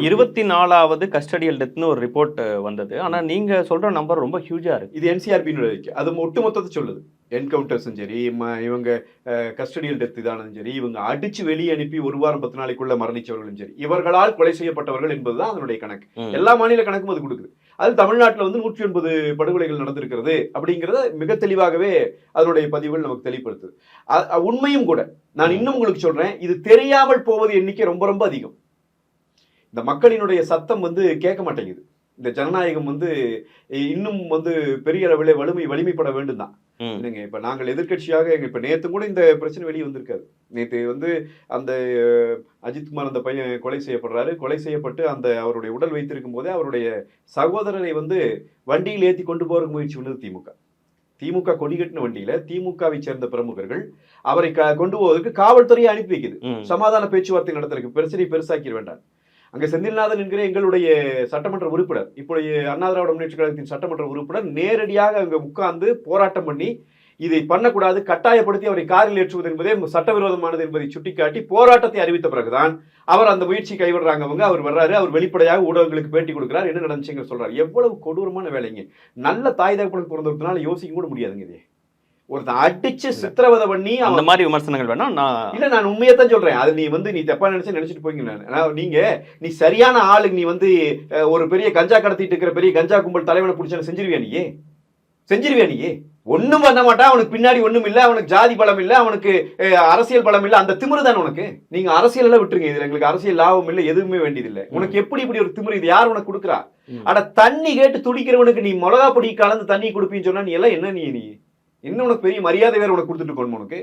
24வது custodial டெத்னு ஒரு report வந்தது. ஆனா நீங்க சொல்ற நம்பர் ரொம்ப ஹியூஜா இருக்கு. இது என்சிஆர்பின்னு இருக்கு. அது ஒட்டுமொத்தத்தை சொல்லுது. என்கவுண்டர்ஸும் சரி, இவங்க கஸ்டடியல் டெத் இதானதும் சரி, இவங்க அடிச்சு வெளியே அனுப்பி 1 வாரம் 10 நாளைக்குள்ள மரணிச்சவர்களும் சரி, இவர்களால் கொலை செய்யப்பட்டவர்கள் என்பதுதான் அதனுடைய கணக்கு. எல்லா மாநில கணக்கும் அது கொடுக்குது. அது தமிழ்நாட்டில் 180 படுகொலைகள் நடந்திருக்கிறது அப்படிங்கிறத மிக தெளிவாகவே அதனுடைய பதிவுகள் நமக்கு தெளிவுபடுத்துது. உண்மையும் கூட. நான் இன்னும் உங்களுக்கு சொல்றேன், இது தெரியாமல் போவது எண்ணிக்கை ரொம்ப ரொம்ப அதிகம். இந்த மக்களினுடைய சத்தம் கேட்க மாட்டேங்குது. இந்த ஜனநாயகம் இன்னும் பெரிய அளவில் வலிமைப்பட வேண்டும் தான். இல்லைங்க, இப்ப நாங்கள் எதிர்கட்சியாக இப்ப நேத்து கூட இந்த பிரச்சனை வெளியே வந்திருக்காது. நேத்து அந்த அஜித்குமார் அந்த பையன் கொலை செய்யப்படுறாரு. கொலை செய்யப்பட்டு அவருடைய உடல் வைத்திருக்கும் போதே அவருடைய சகோதரரை வண்டியில் ஏற்றி கொண்டு போறதுக்கு முயற்சி பண்ணது திமுக கொடி கட்டின வண்டியில திமுகவை சேர்ந்த பிரமுகர்கள் அவரை கொண்டு போவதற்கு காவல்துறையை அனுப்பி வைக்குது. சமாதான பேச்சுவார்த்தை நடத்துறதுக்கு பிரச்சனையை பெருசாக்கிட வேண்டாம். அங்க செந்தில்நாதன் என்கிற எங்களுடைய சட்டமன்ற உறுப்பினர், இப்பொழுது அண்ணா திராவிட முன்னேற்ற கழகத்தின் சட்டமன்ற உறுப்பினர் நேரடியாக அங்க உட்கார்ந்து போராட்டம் பண்ணி இதை பண்ணக்கூடாது, கட்டாயப்படுத்தி அவரை காரில் ஏற்றுவது என்பதே சட்டவிரோதமானது என்பதை சுட்டிக்காட்டி போராட்டத்தை அறிவித்த பிறகுதான் அவர் அந்த முயற்சி கைவிடுறாங்க. அவர் வர்றாரு, அவர் வெளிப்படையாக ஊடகங்களுக்கு பேட்டி கொடுக்கிறார், என்ன நடந்துச்சுங்க சொல்றாரு. எவ்வளவு கொடூரமான வேலைங்க. நல்ல தாய் தகப்பனுக்கு பிறந்ததுனால யோசிக்க கூட முடியாதுங்க. இதே ஒருத்தன் அடிச்சு சித்திரவதை பண்ணி அந்த மாதிரி விமர்சனங்கள் வேணா நான் உண்மையை தான் சொல்றேன். அது நீ தப்பா நினைச்சிட்டு போய்ங்க. நீ சரியான ஆளுக்கு நீ ஒரு பெரிய கஞ்சா கடத்திட்டு இருக்கிற பெரிய கஞ்சா கும்பல் தலைவனை பிடிச்சா செஞ்சிருவியா நீ? ஒண்ணும் பண்ண மாட்டான். அவனுக்கு பின்னாடி ஒண்ணும் இல்ல, அவனுக்கு ஜாதி பலம் இல்ல, அவனுக்கு அரசியல் பலம் இல்ல. அந்த திமிரு தான் உனக்கு. நீங்க அரசியல் எல்லாம் விட்டுருங்க. இதுல எங்களுக்கு அரசியல் லாபம் இல்ல, எதுவுமே வேண்டியதில்லை. உனக்கு எப்படி இப்படி ஒரு திமிரு? இது யார் உனக்கு கொடுக்குறா? ஆனா தண்ணி கேட்டு துடிக்கிறவனுக்கு நீ மிளகா பொடி கலந்து தண்ணி கொடுப்பீன்னு சொன்னா நீ எல்லாம் என்ன உனக்கு பெரிய மரியாதை வேற உனக்கு கொடுத்துட்டு போகணும் உனக்கு.